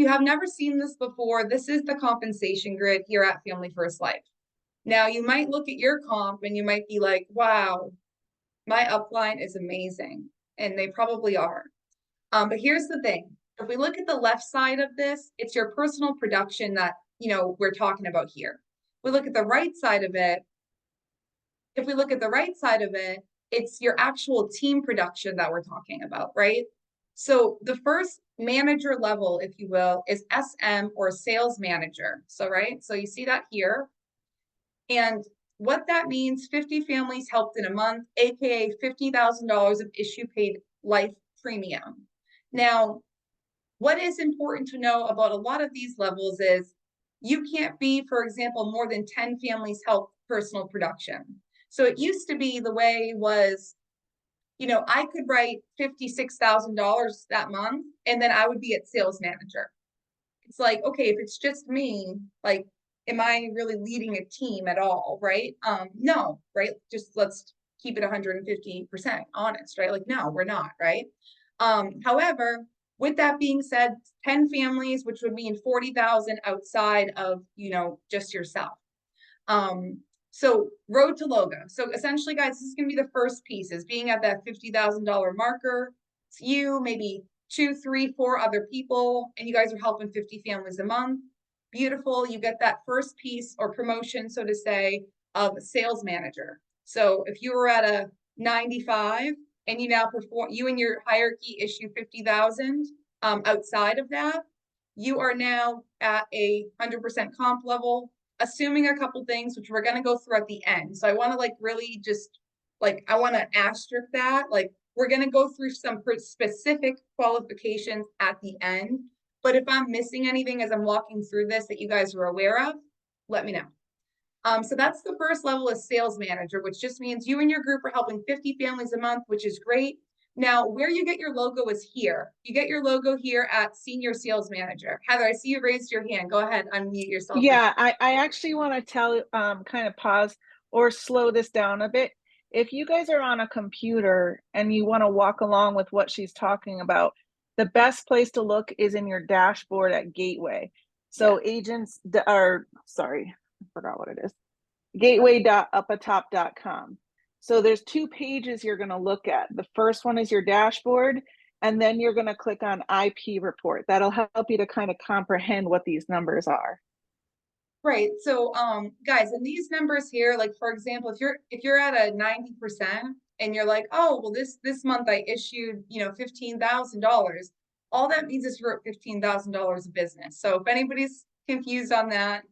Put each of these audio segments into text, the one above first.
you have never seen this before, this is the compensation grid here at Family First Life. Now, you might look at your comp and you might be like, wow, my upline is amazing. And they probably are. But here's the thing. If we look at the left side of this, it's your personal production that, we're talking about here. We look at the right side of it. If we look at the right side of it, it's your actual team production that we're talking about, right? So the first manager level, if you will, is SM or sales manager. So, right? So you see that here. And what that means, 50 families helped in a month, AKA $50,000 of issue paid life premium. Now, what is important to know about a lot of these levels is you can't be, for example, more than 10 families help personal production. So it used to be the way was, I could write $56,000 that month, and then I would be at sales manager. It's like, okay, if it's just me, like, am I really leading a team at all, right? No, right? Just let's keep it 150% honest, right? Like, no, we're not, right? However, with that being said, 10 families, which would mean 40,000 outside of, just yourself. So road to logo. So essentially, guys, this is going to be the first piece, is being at that $50,000 marker. It's you, maybe 2, 3, 4 other people, and you guys are helping 50 families a month. Beautiful. You get that first piece or promotion, so to say, of sales manager. So if you were at a 95 and you now perform, you and your hierarchy issue 50,000 outside of that, you are now at a 100% comp level, assuming a couple things, which we're going to go through at the end. So I want to really just I want to asterisk that. We're going to go through some specific qualifications at the end. But if I'm missing anything as I'm walking through this that you guys are aware of, let me know. So that's the first level, is sales manager, which just means you and your group are helping 50 families a month, which is great. Now, where you get your logo is here. You get your logo here at senior sales manager. Heather, I see you raised your hand. Go ahead, unmute yourself. Yeah, I actually want to tell, kind of pause or slow this down a bit. If you guys are on a computer and you want to walk along with what she's talking about, the best place to look is in your dashboard at Gateway. So agents are, sorry, I forgot what it is. Gateway.upatop.com. So there's 2 pages you're going to look at. The first one is your dashboard, and then you're going to click on IP report. That'll help you to kind of comprehend what these numbers are. Right. So, guys, and these numbers here, like, for example, if you're at a 90% and you're like, oh, well, this month I issued, $15,000, all that means is you're at $15,000 of business. So if anybody's confused on that,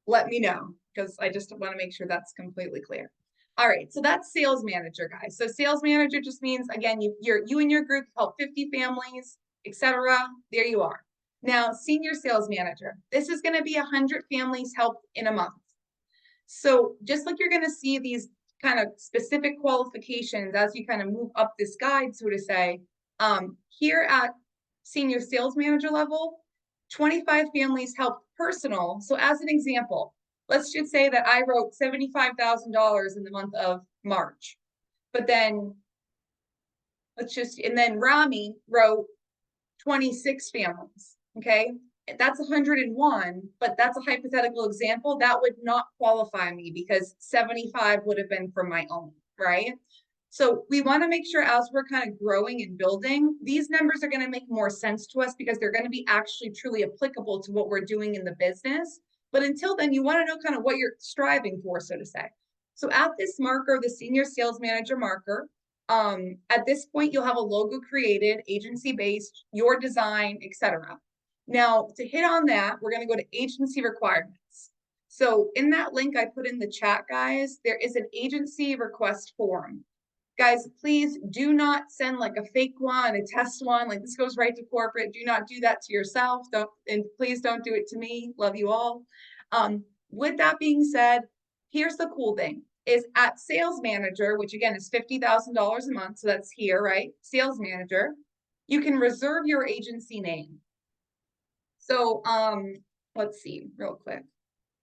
let me know, because I just want to make sure that's completely clear. All right, so that's sales manager, guys. So sales manager just means, again, you and your group help 50 families, etc. There you are. Now, senior sales manager. This is going to be 100 families helped in a month. So just like you're going to see these kind of specific qualifications as you kind of move up this guide, so to say, here at senior sales manager level, 25 families helped personal. So as an example, let's just say that I wrote $75,000 in the month of March, but then and then Rami wrote 26 families. Okay. That's 101, but that's a hypothetical example. That would not qualify me because 75 would have been from my own, right? So we want to make sure as we're kind of growing and building, these numbers are going to make more sense to us because they're going to be actually truly applicable to what we're doing in the business. But until then, you want to know kind of what you're striving for, so to say. So at this marker, the senior sales manager marker, at this point, you'll have a logo created, agency-based, your design, etc. Now, to hit on that, we're going to go to agency requirements. So in that link I put in the chat, guys, there is an agency request form. Guys, please do not send like a fake one, a test one. Like, this goes right to corporate. Do not do that to yourself. And please don't do it to me. Love you all. With that being said, here's the cool thing. Is at sales manager, which again is $50,000 a month. So that's here, right? Sales manager. You can reserve your agency name. So let's see real quick.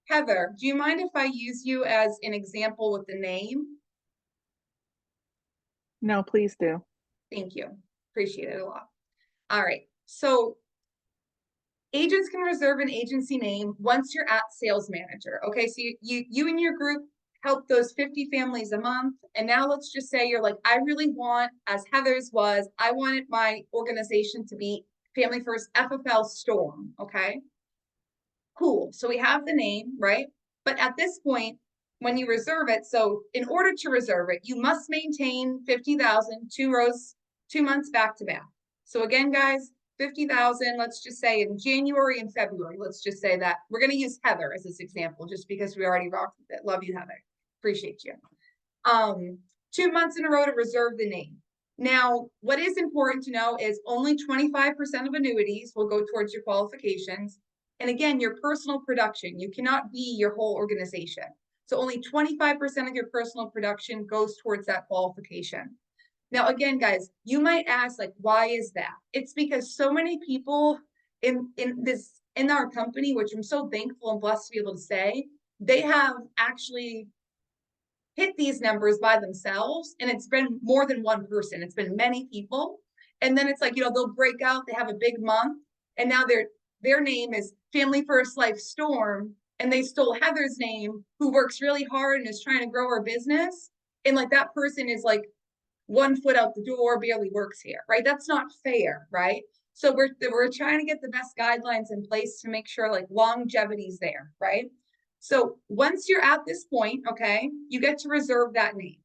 Heather, do you mind if I use you as an example with the name? No, please do. Thank you. Appreciate it a lot. All right. So agents can reserve an agency name once you're at sales manager. Okay, so you and your group help those 50 families a month. And now let's just say you're like, I really want, as Heather's was, I wanted my organization to be Family First FFL Storm. Okay, cool. So we have the name, right? But at this point, when you reserve it, so in order to reserve it, you must maintain 50,000, 2 months back to back. So again, guys, 50,000, let's just say in January and February, let's just say that we're going to use Heather as this example, just because we already rocked with it. Love you, Heather. Appreciate you. 2 months in a row to reserve the name. Now, what is important to know is only 25% of annuities will go towards your qualifications. And again, your personal production, you cannot be your whole organization. So only 25% of your personal production goes towards that qualification. Now, again, guys, you might ask, like, why is that? It's because so many people in our company, which I'm so thankful and blessed to be able to say, they have actually hit these numbers by themselves, and it's been more than one person. It's been many people. And then it's like, they'll break out, they have a big month, and now their name is Family First Life Storm, and they stole Heather's name, who works really hard and is trying to grow her business. And like that person is like 1 foot out the door, barely works here, right? That's not fair, right? So we're trying to get the best guidelines in place to make sure like longevity's there, right? So once you're at this point, okay, you get to reserve that name.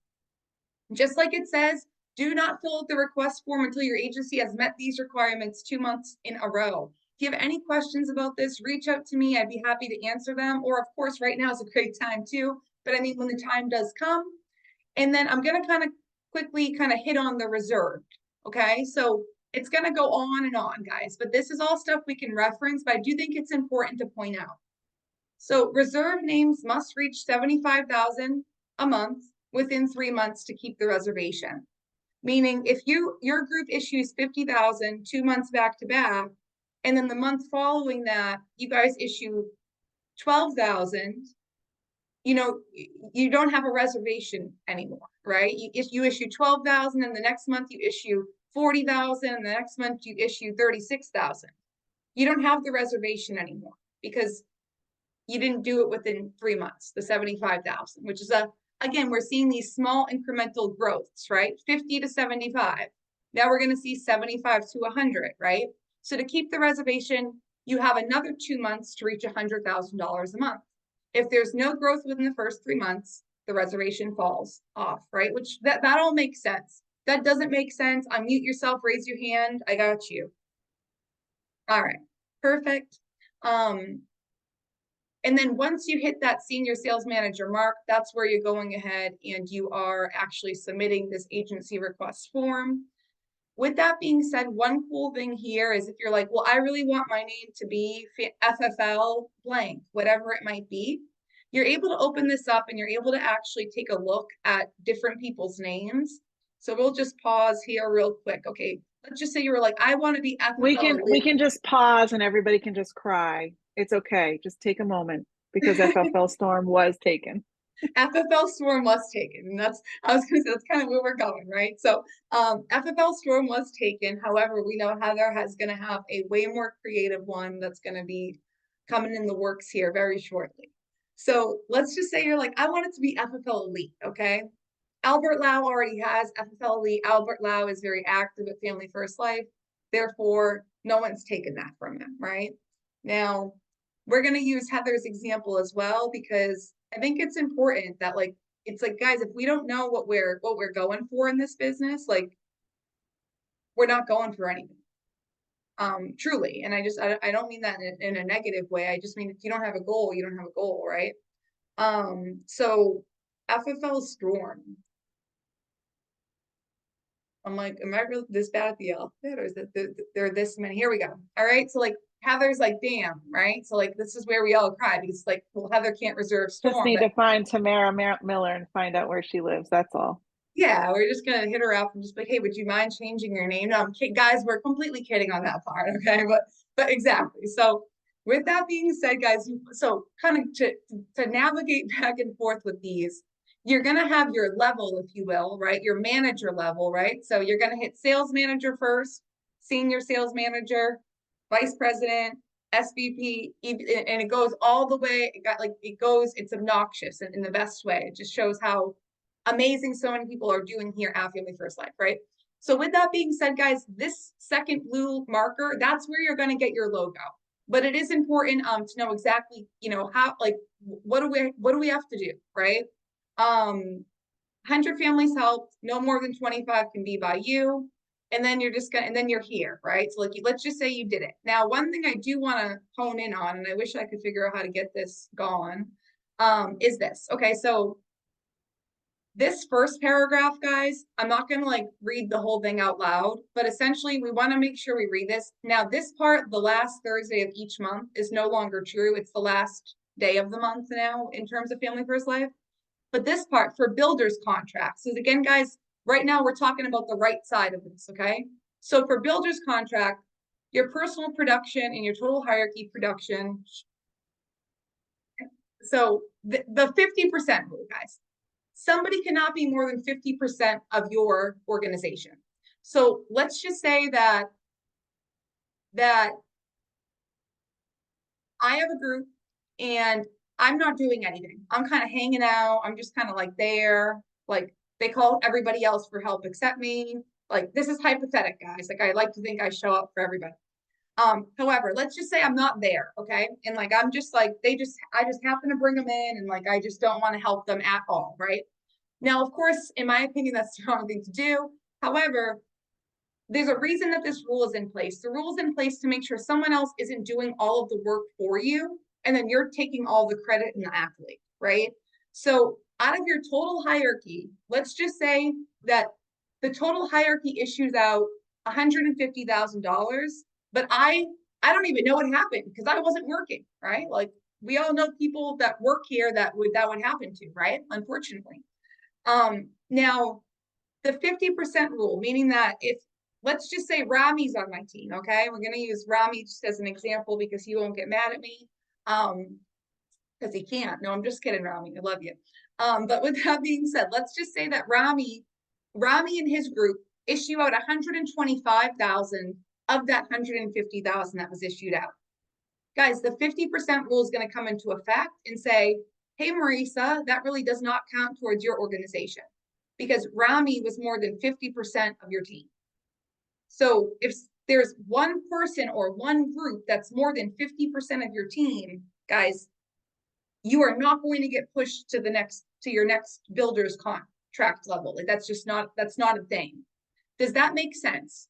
Just like it says, do not fill out the request form until your agency has met these requirements 2 months in a row. If you have any questions about this, reach out to me. I'd be happy to answer them. Or of course, right now is a great time too. But I mean, when the time does come, and then I'm going to kind of quickly hit on the reserved. Okay, so it's going to go on and on, guys, but this is all stuff we can reference, but I do think it's important to point out. So reserve names must reach 75,000 a month within 3 months to keep the reservation. Meaning if your group issues 50,000 2 months back to back, and then the month following that, you guys issue 12,000, you don't have a reservation anymore, right? If you issue 12,000 and the next month you issue 40,000 and the next month you issue 36,000, you don't have the reservation anymore because you didn't do it within 3 months, the 75,000, which is again, we're seeing these small incremental growths, right? 50 to 75. Now we're going to see 75 to 100, right? So to keep the reservation, you have another 2 months to reach $100,000 a month. If there's no growth within the first 3 months, the reservation falls off, right? Which that all makes sense. That doesn't make sense. Unmute yourself, raise your hand. I got you. All right, perfect. And then once you hit that senior sales manager mark, that's where you're going ahead and you are actually submitting this agency request form. With that being said, one cool thing here is if you're like, well, I really want my name to be FFL blank, whatever it might be, you're able to open this up and you're able to actually take a look at different people's names. So we'll just pause here real quick. Okay, let's just say you were like, I want to be FFL. We can just pause and everybody can just cry. It's okay. Just take a moment because FFL Storm was taken. FFL Storm was taken. And I was going to say, that's kind of where we're going, right? So FFL Storm was taken. However, we know Heather is going to have a way more creative one that's going to be coming in the works here very shortly. So let's just say you're like, I want it to be FFL Elite, okay? Albert Lau already has FFL Elite. Albert Lau is very active at Family First Life. Therefore, no one's taken that from him, right? Now, we're going to use Heather's example as well, because I think it's important that it's like, guys, if we don't know what we're going for in this business, like we're not going for anything. Truly. And I don't mean that in a negative way. I just mean, if you don't have a goal, you don't have a goal, right? So FFL Storm. I'm like, am I really this bad at the alphabet, or is it there are this many? Here we go. All right. So like Heather's like, damn, right? So like this is where we all cry, because like, well, Heather can't reserve Storm. Just need to find Tamara Miller and find out where she lives. That's all. Yeah, we're just gonna hit her up and just be like, hey, would you mind changing your name? No, I'm kidding, guys. We're completely kidding on that part, okay? But exactly. So with that being said, guys, so kind of to navigate back and forth with these, you're gonna have your level, if you will, right? Your manager level, right? So you're gonna hit sales manager first, senior sales manager, vice president, SVP, and it goes all the way. It's obnoxious in the best way. It just shows how amazing so many people are doing here at Family First Life, right? So with that being said, guys, this second blue marker, that's where you're going to get your logo. But it is important to know exactly, how, like, what do we have to do, right? 100 families helped, no more than 25 can be by you. And then you're here, right? So like, let's just say you did it. Now, one thing I do want to hone in on, and I wish I could figure out how to get this going, is this. Okay, so this first paragraph, guys, I'm not going to like read the whole thing out loud, but essentially we want to make sure we read this. Now, this part, the last Thursday of each month, is no longer true. It's the last day of the month now in terms of Family First Life. But this part for builders contracts. So again, guys, right now we're talking about the right side of this, okay? So for builders contract, your personal production and your total hierarchy production. So the 50% rule, guys. Somebody cannot be more than 50% of your organization. So let's just say that I have a group and I'm not doing anything. I'm kind of hanging out. I'm just kind of like there. Like they call everybody else for help except me. Like this is hypothetical, guys. Like I like to think I show up for everybody. However, let's just say I'm not there, okay? And like I'm just like I just happen to bring them in and like I just don't want to help them at all, right? Now, of course, in my opinion, that's the wrong thing to do. However, there's a reason that this rule is in place. The rule is in place to make sure someone else isn't doing all of the work for you, and then you're taking all the credit and the accolade, right? So out of your total hierarchy, let's just say that the total hierarchy issues out $150,000, but I don't even know what happened because I wasn't working, right? Like we all know people that work here that would happen to, right? Unfortunately. Now the 50% rule, meaning that if, let's just say Rami's on my team, okay? We're going to use Rami just as an example because he won't get mad at me. Because he can't. No, I'm just kidding, Rami. I love you. But with that being said, let's just say that Rami and his group issue out 125,000 of that 150,000 that was issued out. Guys, the 50% rule is going to come into effect and say, hey, Marisa, that really does not count towards your organization because Rami was more than 50% of your team. So if there's one person or one group that's more than 50% of your team, guys, you are not going to get pushed to your next builder's contract level. Like that's not a thing. Does that make sense?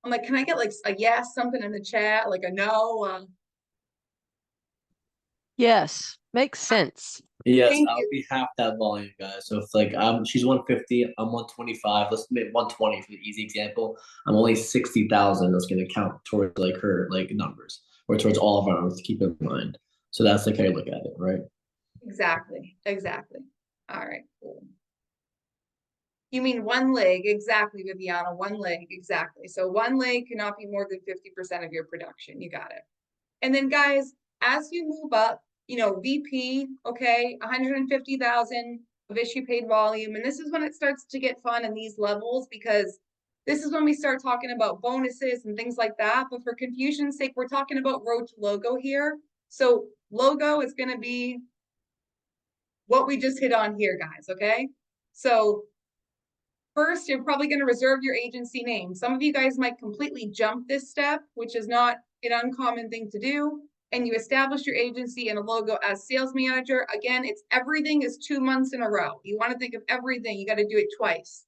I'm like, can I get like a yes, something in the chat, like a no? Yes, makes sense. Yes, Thank I'll you. be half that volume, guys. So if like she's 150, I'm 125. Let's make 120 for the easy example. I'm only 60,000. That's gonna count towards like her like numbers or towards all of our numbers to keep in mind. So that's like how you look at it, right? Exactly. All right, cool. You mean one leg, exactly, Viviana, one leg, exactly. So one leg cannot be more than 50% of your production. You got it. And then guys, as you move up, VP, okay, 150,000 of issue paid volume. And this is when it starts to get fun in these levels because this is when we start talking about bonuses and things like that. But for confusion's sake, we're talking about road to logo here. So logo is going to be what we just hit on here, guys, okay? So first, you're probably going to reserve your agency name. Some of you guys might completely jump this step, which is not an uncommon thing to do. And you establish your agency and a logo as sales manager. Again, everything is 2 months in a row. You want to think of everything. You got to do it twice.